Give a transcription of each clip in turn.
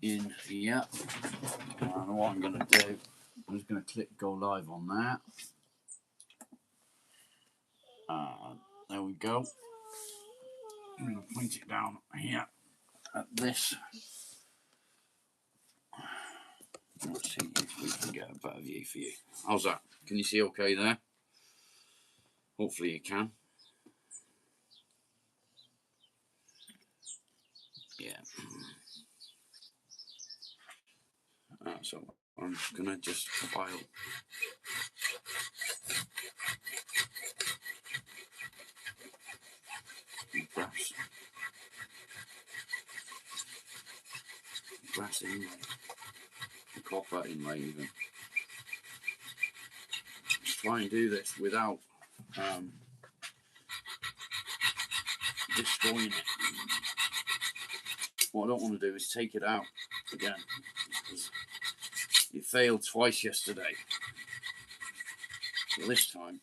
in here. And what I'm going to do, I'm just going to click go live on that. There we go. I'm going to point it down here at this. Let's see if we can get a better view for you. How's that? Can you see okay there? Hopefully you can. Yeah. So I'm just going to just file. Brass inlay. Copper inlay even. Just try and do this without destroying it. What I don't want to do is take it out again, because it failed twice yesterday. So this time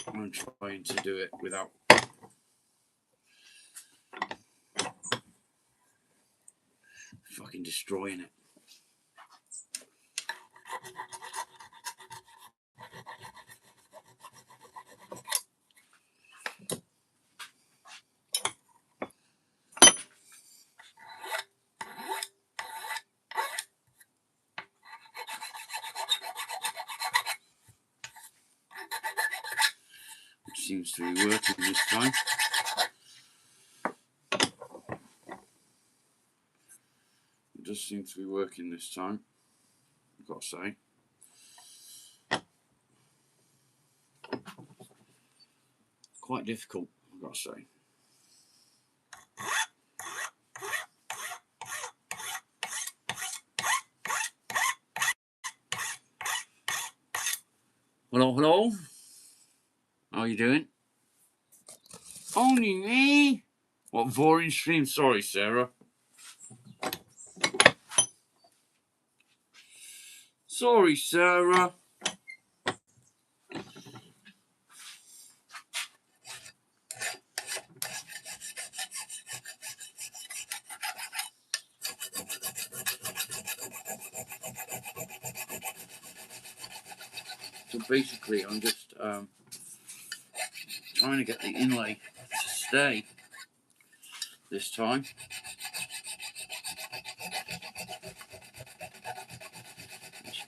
I'm trying to do it without fucking destroying it. Which seems to be working this time. It does seem to be working this time, I've got to say. Quite difficult, I've got to say. Hello, hello. How are you doing? Only me? What, boring stream? Sorry, Sarah. Sorry, Sarah. So basically, I'm just trying to get the inlay to stay this time.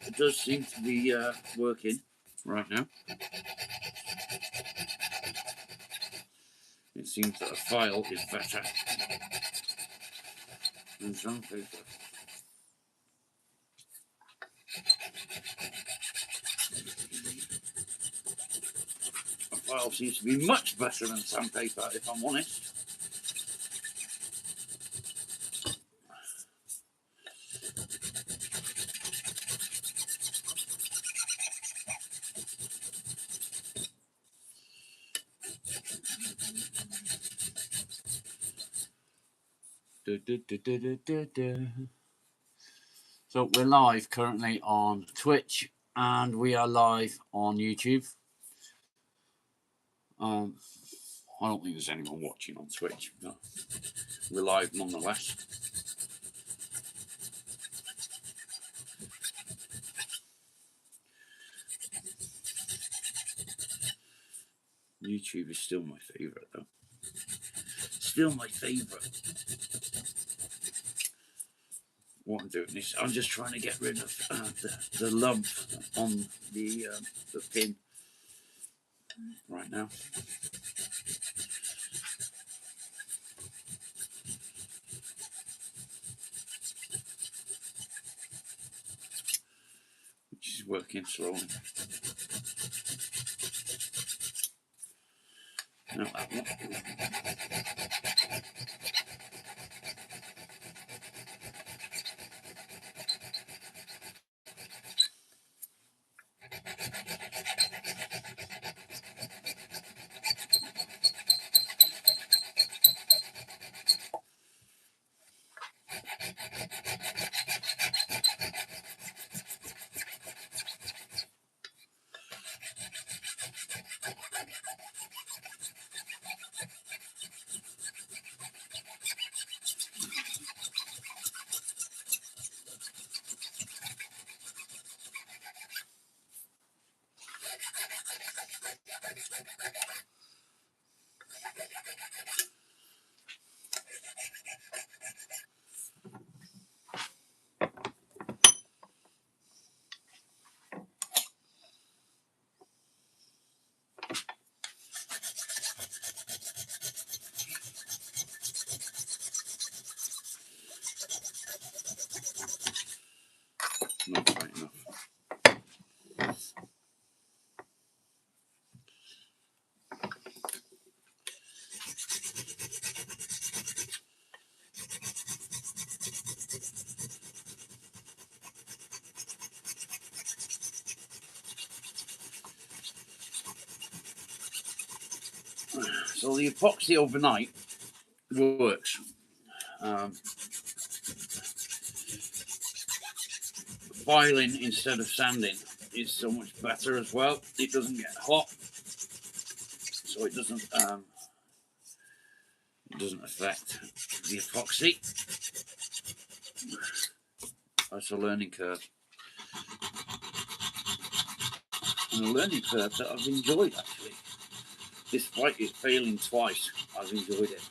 It does seem to be working right now. It seems that a file is better than some paper. A file seems to be much better than sandpaper, if I'm honest. So we're live currently on Twitch and we are live on YouTube. I don't think there's anyone watching on Twitch, but we're live nonetheless. YouTube is still my favourite though. Still my favourite. What I'm doing is I'm just trying to get rid of the lump on the pin right now. Which is working slowly. No, that one. So the epoxy overnight works. Filing instead of sanding is so much better as well. It doesn't get hot, so it doesn't affect the epoxy. That's a learning curve, and a learning curve that I've enjoyed actually. Despite it failing twice, I've enjoyed it.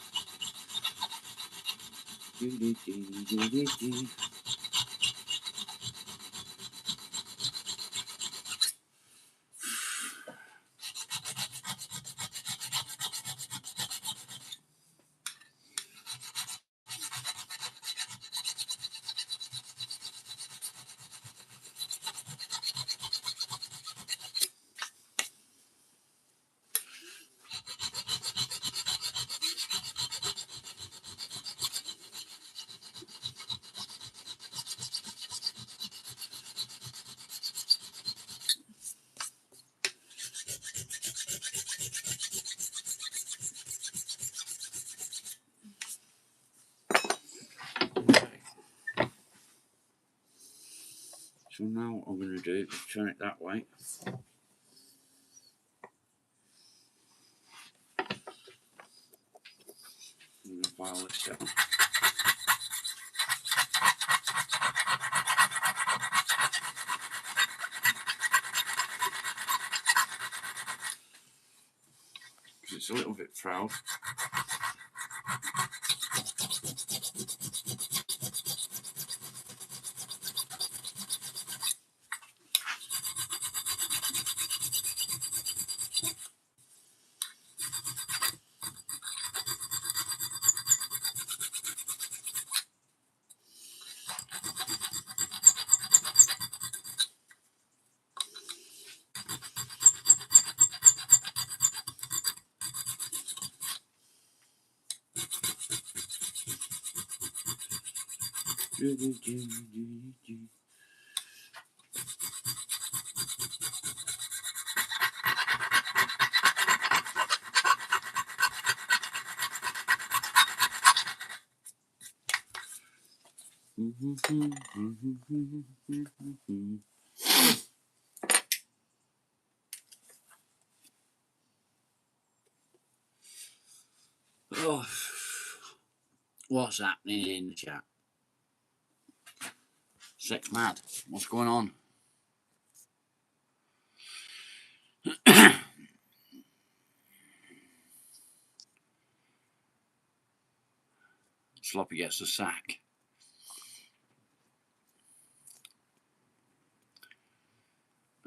So now what I'm going to do is turn it that way. I'm going to file this down. Because it's a little bit proud. Oh, what's happening in the chat? Sex mad. What's going on? Sloppy gets the sack.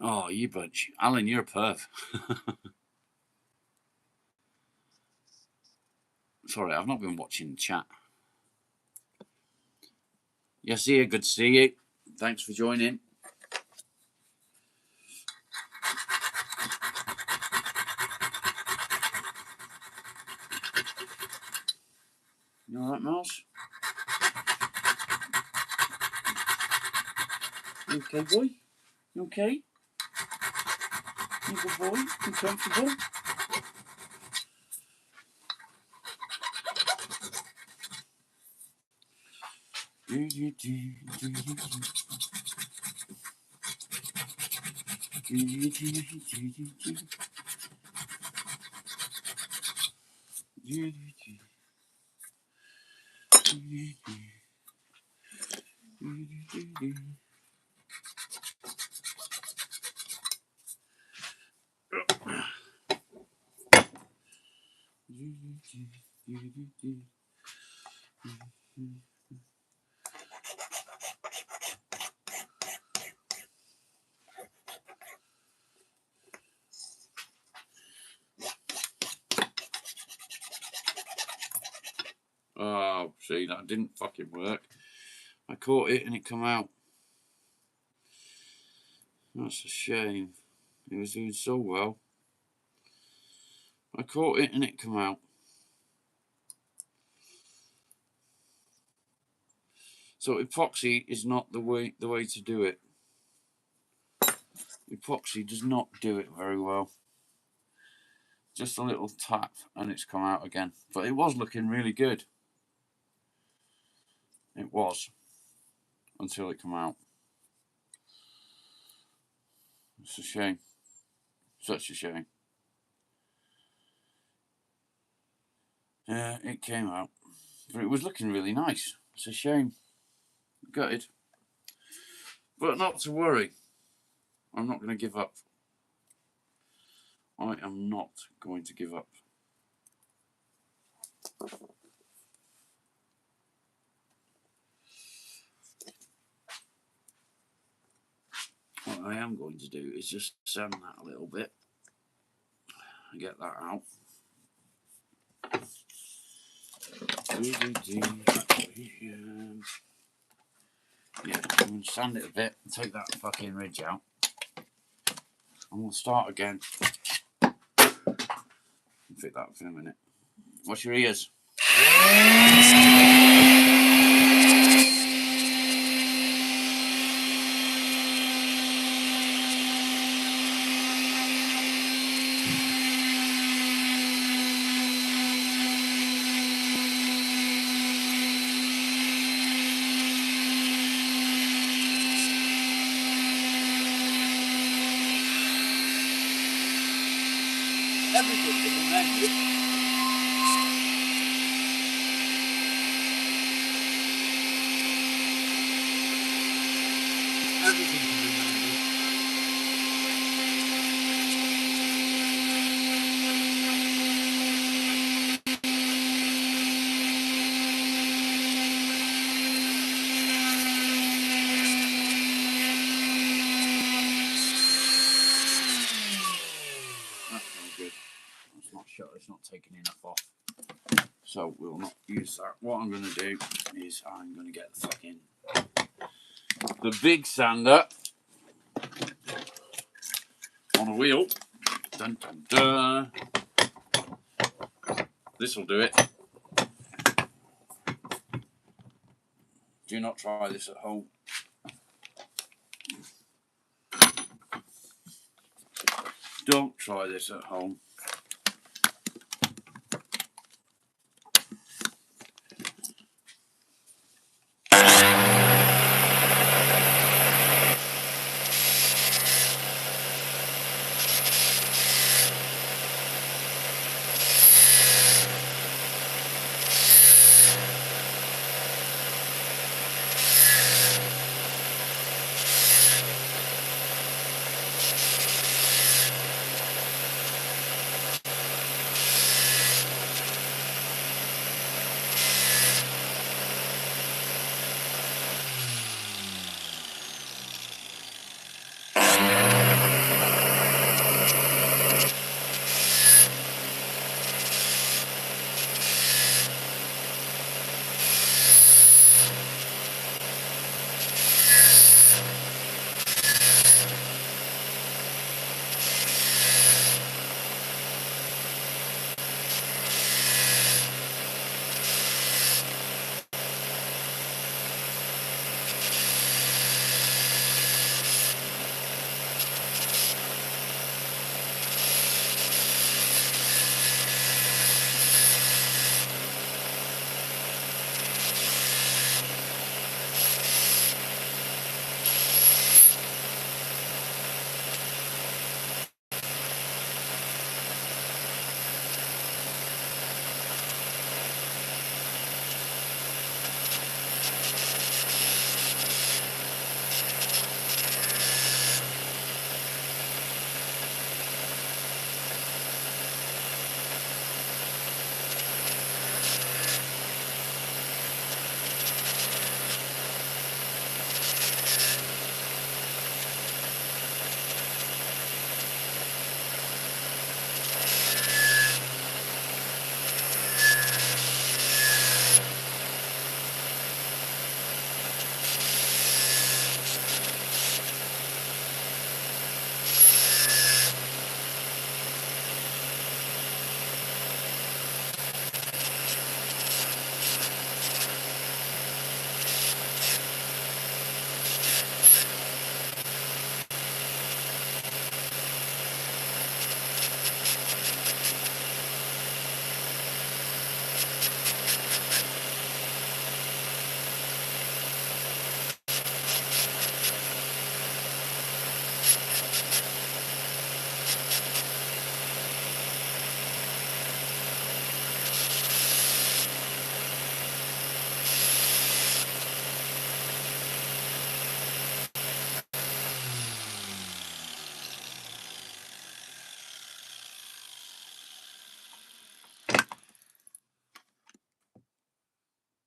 Oh, you bunch. Alan, you're a perv. Sorry, I've not been watching the chat. Yes, here, good to see you. Thanks for joining. You alright, Miles? You okay, boy? You okay? You good boy? You comfortable? Oh, see, that didn't fucking work. I caught it and it come out. That's a shame. It was doing so well. I caught it and it come out. So epoxy is not the way to do it. Epoxy does not do it very well. Just a little tap and it's come out again. But it was looking really good. It was. Until it came out. It's a shame. Such a shame. Yeah, it came out. But it was looking really nice. It's a shame. Gutted. But not to worry. I'm not going to give up. I am not going to give up. What I am going to do is just sand that a little bit and get that out. Yeah, I'm going to sand it a bit and take that fucking ridge out. And we'll start again. I'll fit that for a minute. What's your ears? Everything can be mended. Everything can be mended. That's no good. It's not shut. It's not taking enough off. So we'll not use that. What I'm going to do is I'm going to get the big sander on a wheel. Dun, dun, dun. This will do it. Do not try this at home. Don't try this at home.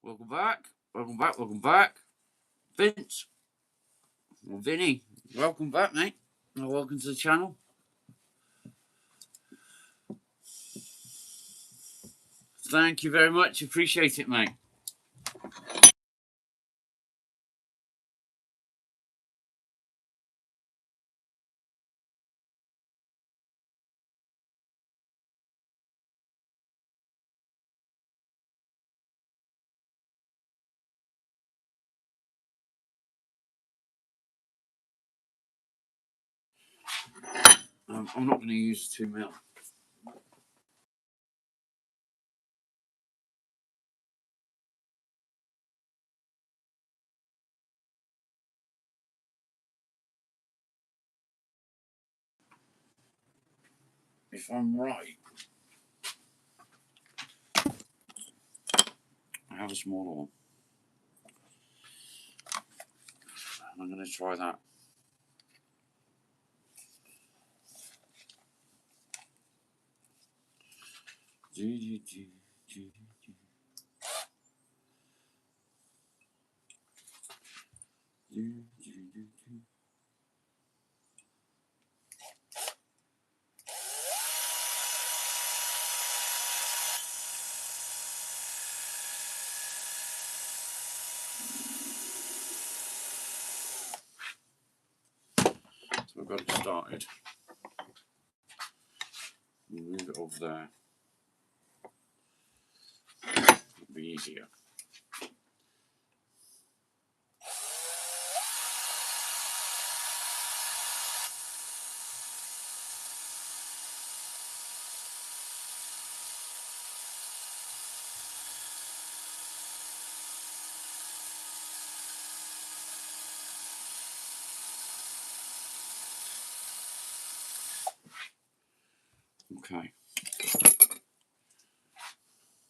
Welcome back. Welcome back. Welcome back. Vince. Well, Vinny, welcome back, mate. And welcome to the channel. Thank you very much. Appreciate it, mate. I'm not going to use 2 mil. If I'm right, I have a smaller one. And I'm going to try that. So I've got it started. Move it over there. It'll be easier. Okay.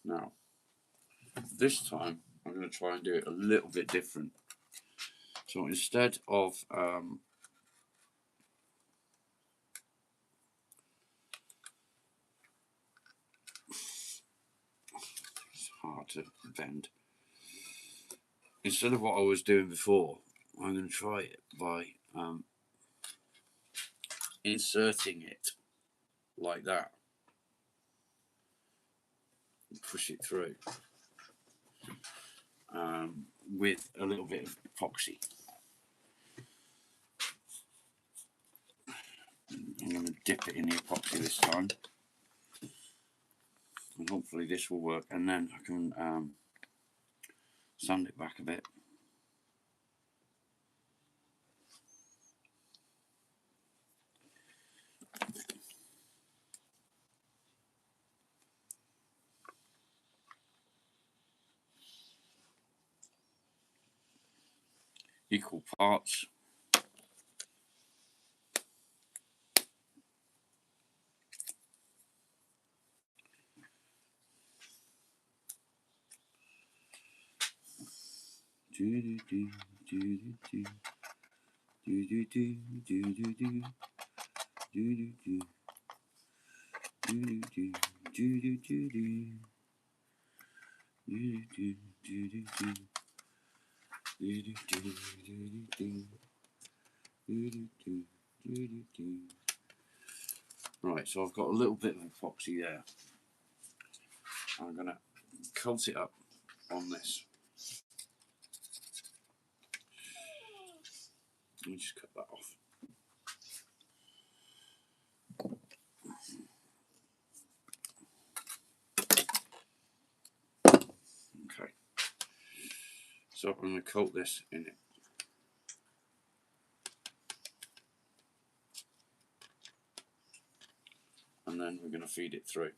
Now, this time I'm going to try and do it a little bit different. So instead of it's hard to bend. Instead of what I was doing before, I'm going to try it by inserting it like that. And push it through with a little bit of epoxy. I'm going to dip it in the epoxy this time. And hopefully this will work. And then I can sand it back a bit. Equal parts. Right, so I've got a little bit of epoxy there. I'm going to coat it up on this. Let me just cut that off. Okay. So I'm going to coat this in it. And then we're going to feed it through.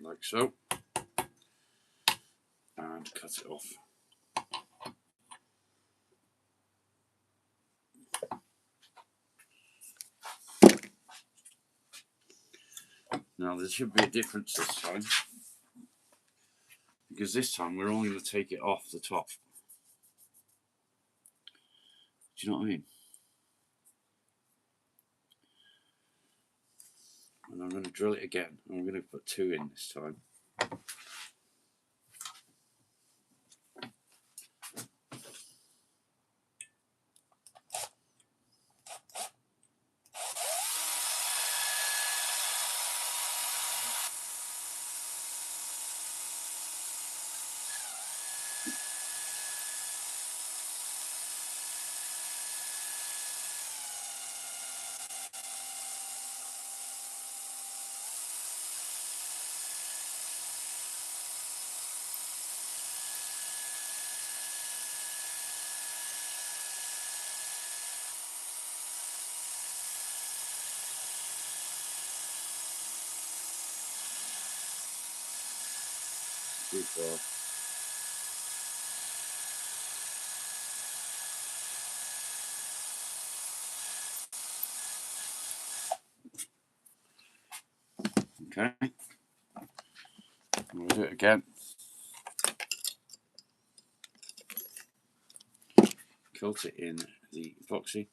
Like so. And cut it off. Now there should be a difference this time, because this time we're only going to take it off the top. Do you know what I mean? And I'm going to drill it again. I'm going to put 2 in this time. Too far. Okay. We'll do it again. Coat it in the epoxy.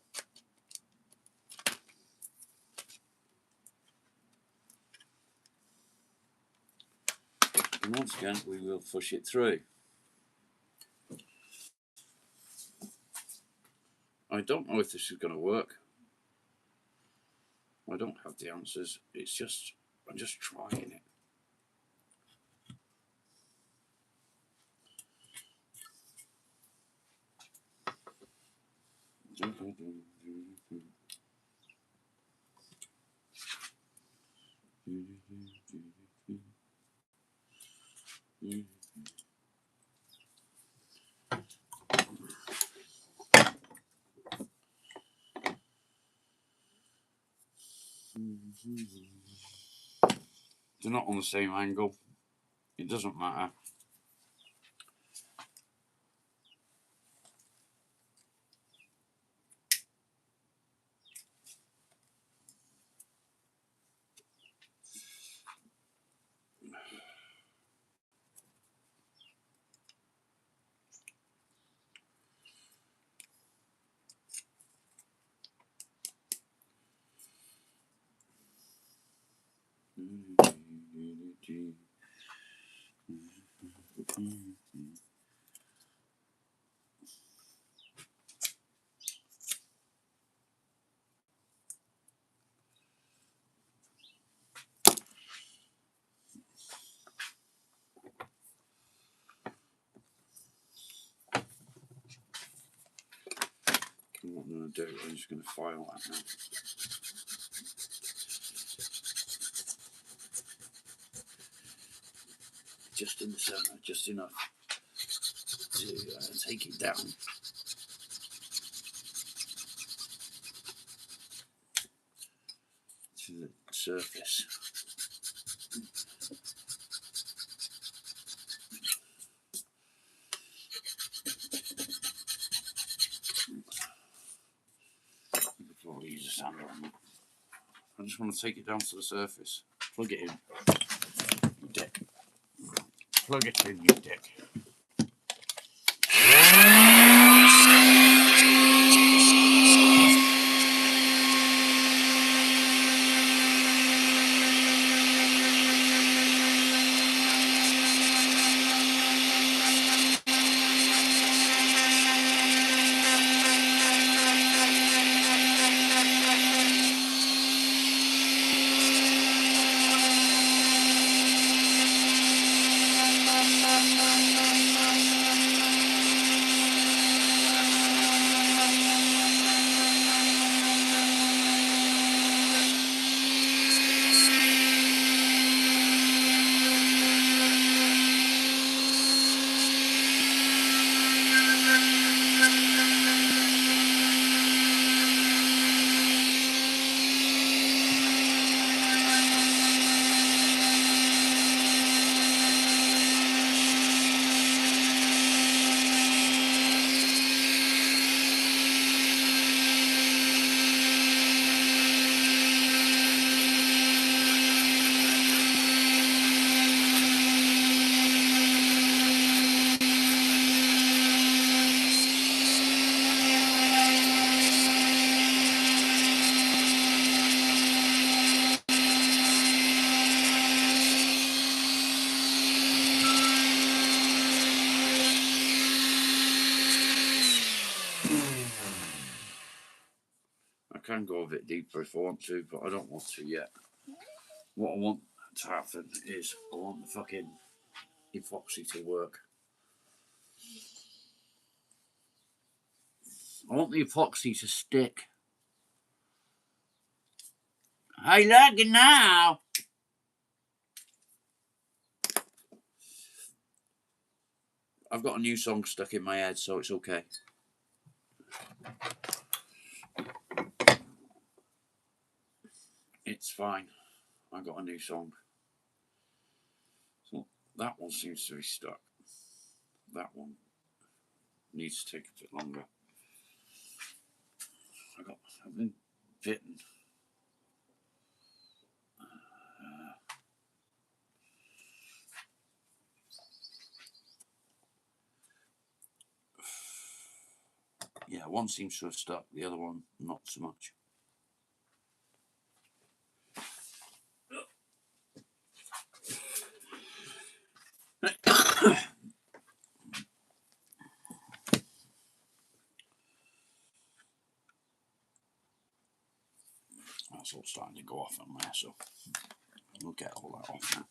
And once again, we will push it through. I don't know if this is going to work. I don't have the answers. It's just, I'm just trying it. They're not on the same angle. It doesn't matter. What I'm going to do, I'm just going to file that now. Just in the centre, just enough to take it down. To the surface. Before we use a sander on it. I just want to take it down to the surface. Plug it in. You dick. Plug it in, you dick. can go a bit deeper if I want to, but I don't want to yet. What I want to happen is I want the fucking epoxy to work. I want the epoxy to stick. Hey, look now. I've got a new song stuck in my head, so it's okay. It's fine. I got a new song. So that one seems to be stuck. That one needs to take a bit longer. I've been bitten. Yeah, one seems to have stuck, the other one not so much. That's all starting to go off on there, so we'll get all that off now.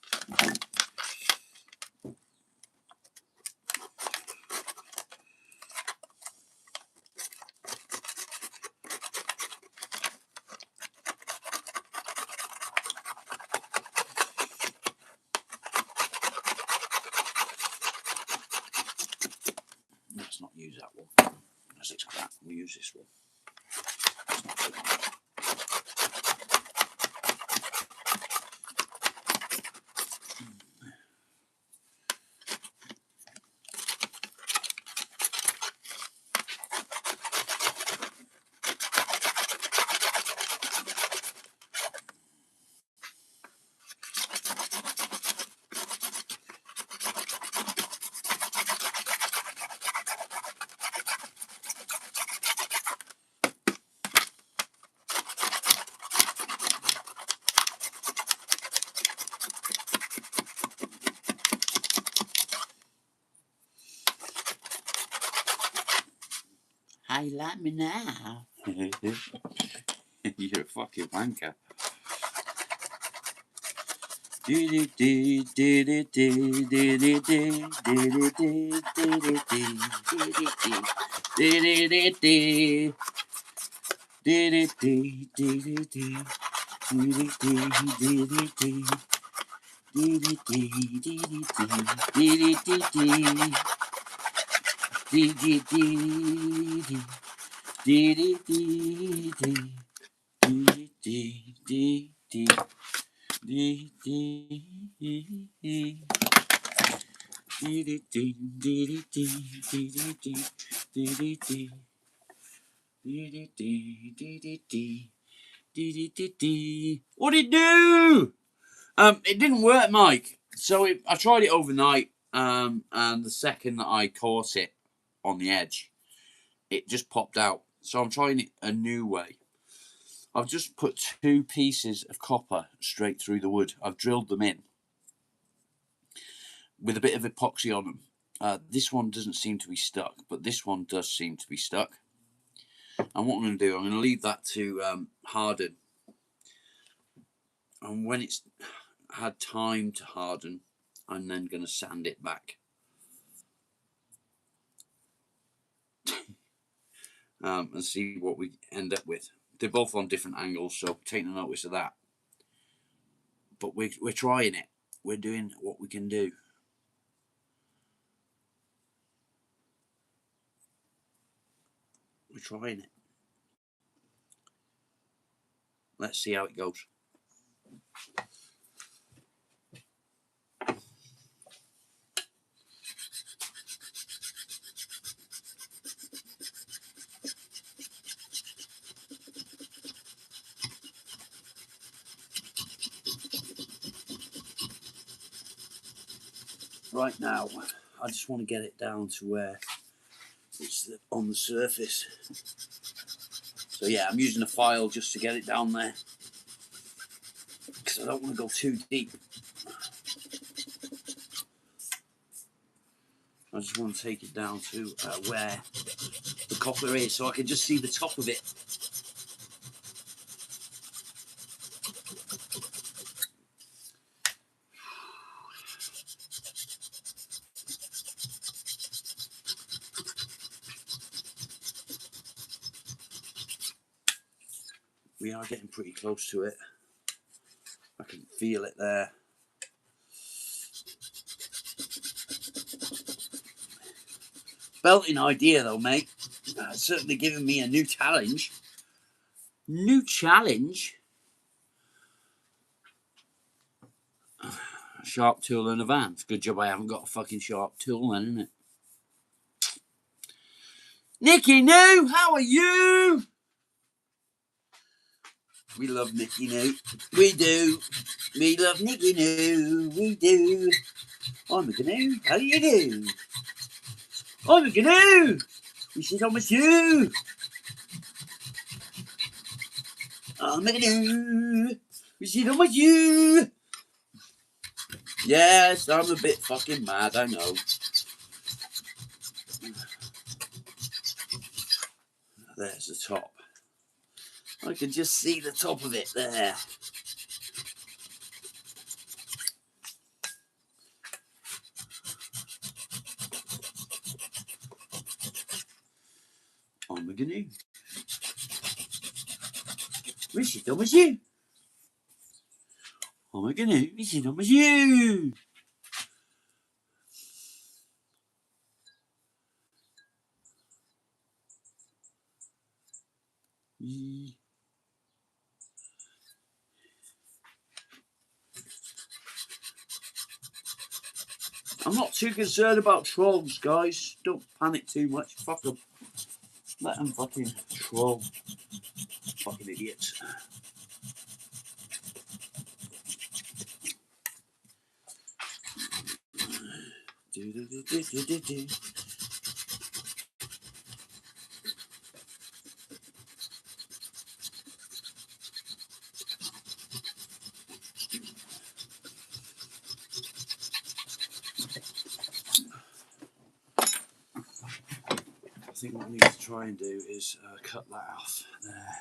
Let's not use that one, because it's crap. We'll use this one. How you like me now? You're a fucking wanker. What'd it do? It didn't work, Mike. So I tried it overnight, and the second that I caught it on the edge, it just popped out. So I'm trying it a new way. I've just put 2 pieces of copper straight through the wood. I've drilled them in with a bit of epoxy on them. This one doesn't seem to be stuck, but this one does seem to be stuck. And what I'm going to do, I'm going to leave that to harden. And when it's had time to harden, I'm then going to sand it back. And see what we end up with. They're both on different angles, so take no notice of that. But we're trying it. We're doing what we can do. We're trying it. Let's see how it goes. Right now, I just want to get it down to where it's on the surface. So yeah, I'm using a file just to get it down there, because I don't want to go too deep. I just want to take it down to where the copper is, so I can just see the top of it. we are getting pretty close to it. I can feel it there. Belting idea though, mate. Certainly giving me a new challenge. New challenge? A sharp tool in a van. It's a good job I haven't got a fucking sharp tool then, isn't it? Nicky New, how are you? We love Nicky New. We do. We love Nicky New. We do. I'm a Canoe. How do you do? I'm a Canoe. We sit on my shoe. I'm a Canoe. We sit on my shoe. Yes, I'm a bit fucking mad, I know. There's the top. I can just see the top of it there. I'm a Canoe. We sit on my shoe. I'm a Canoe. We sit on my shoe. I'm not too concerned about trolls, guys. Don't panic too much. Fuck them. Let them fucking troll. Fucking idiots. I think what I need to try and do is cut that off there.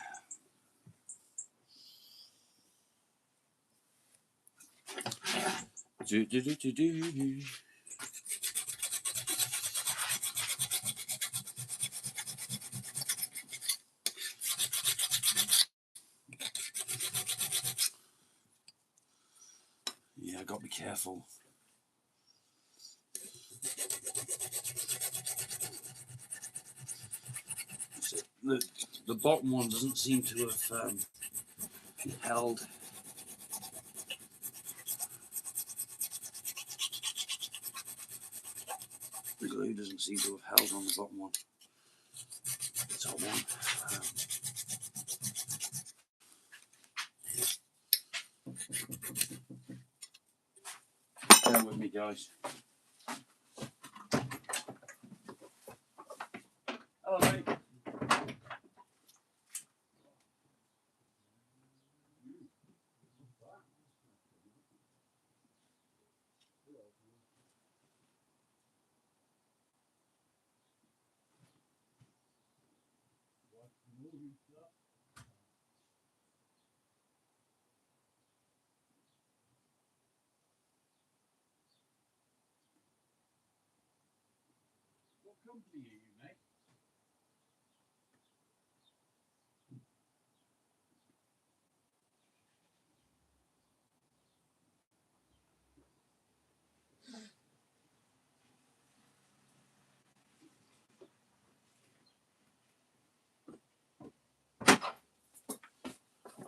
Yeah, I got to be careful. The bottom one doesn't seem to have held. The glue doesn't seem to have held on the bottom one. The top one. Bear with me, guys. Hello, mate. What company are you, mate?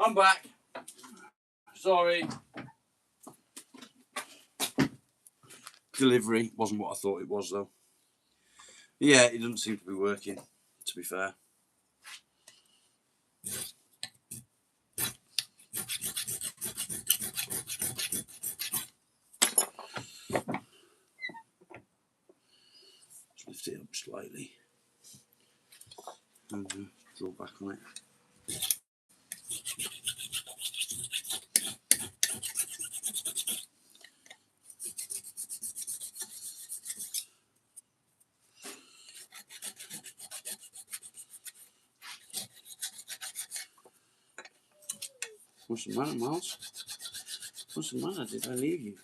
I'm back. Sorry. Delivery wasn't what I thought it was, though. Yeah, it doesn't seem to be working, to be fair. Just lift it up slightly. And draw back on it. What's the matter, Miles? What's the matter? Did I leave you?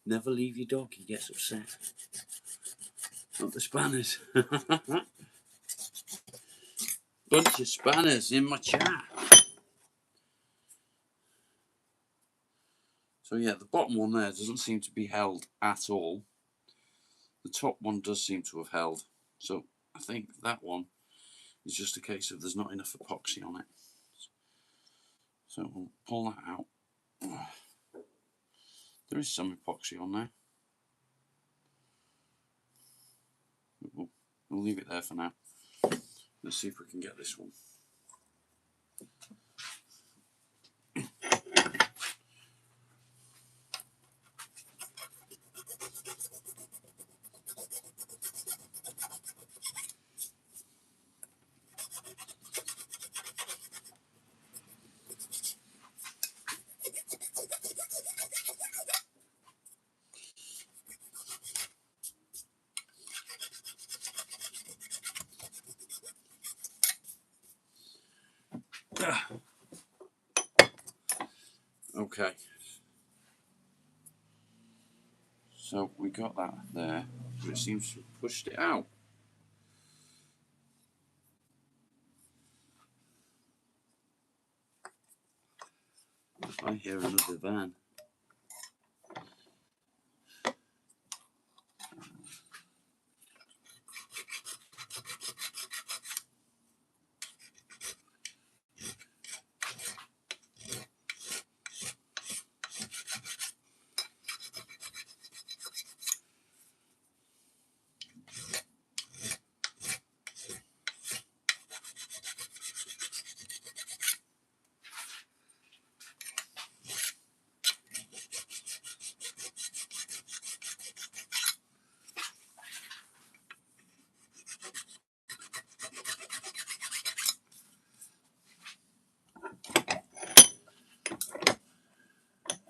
Never leave your dog, he gets upset. Not the spanners. bunch of spanners in my chat. So yeah, the bottom one there doesn't seem to be held at all. The top one does seem to have held. So I think that one is just a case of there's not enough epoxy on it. So we'll pull that out. There is some epoxy on there. We'll leave it there for now. Let's see if we can get this one. Okay. So we got that there, but it seems to have pushed it out. I hear another van.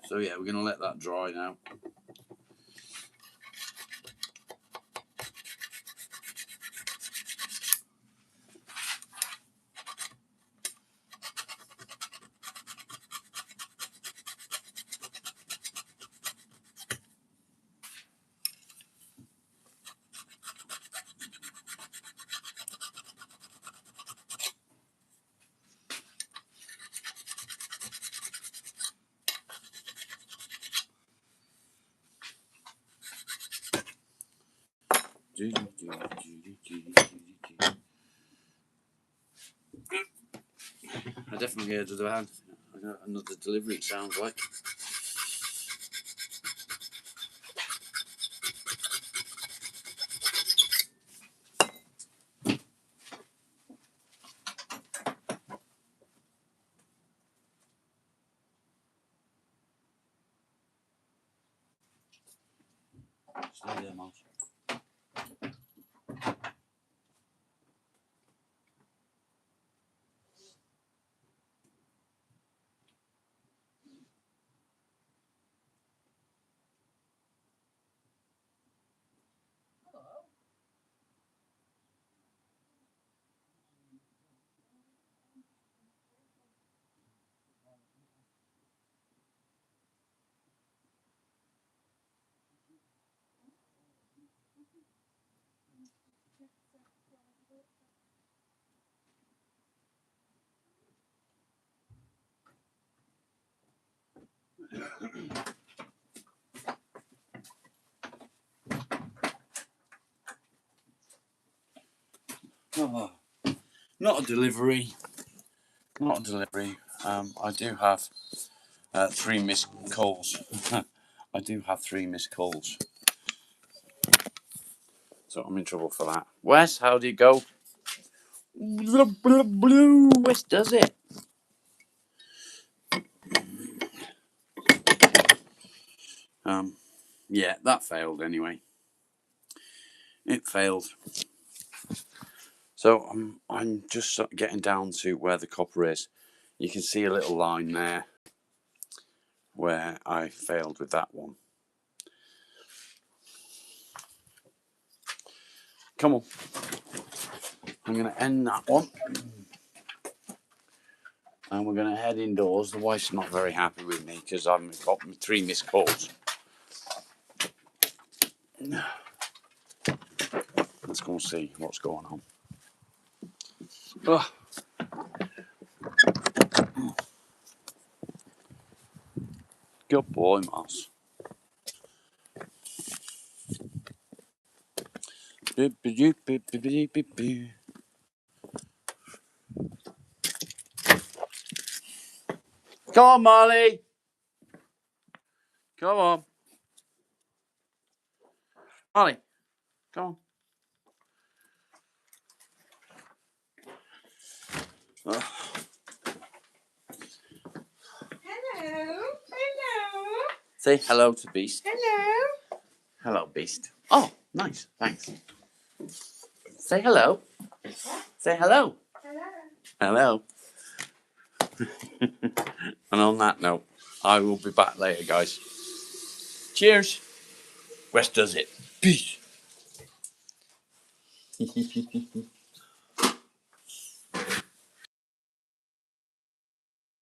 So yeah, we're going to let that dry now. I definitely heard the van. Another delivery, it sounds like. Stay there, Miles. Oh, not a delivery. Not a delivery. I do have 3 missed calls. I do have 3 missed calls. So I'm in trouble for that. Wes, how do you go? Blue. Wes does it. Yeah, that failed anyway. It failed. So I'm just getting down to where the copper is. You can see a little line there where I failed with that one. Come on. I'm going to end that one. And we're going to head indoors. The wife's not very happy with me because I've got 3 missed calls. Let's go and see what's going on. Oh, Good boy, Moss. Come on, Molly. Come on. Molly, come on. Hello. Hello. Say hello to Beast. Hello. Hello, Beast. Oh, nice. Thanks. Say hello. Say hello. Hello. Hello. And on that note, I will be back later, guys. Cheers. West does it. Peace.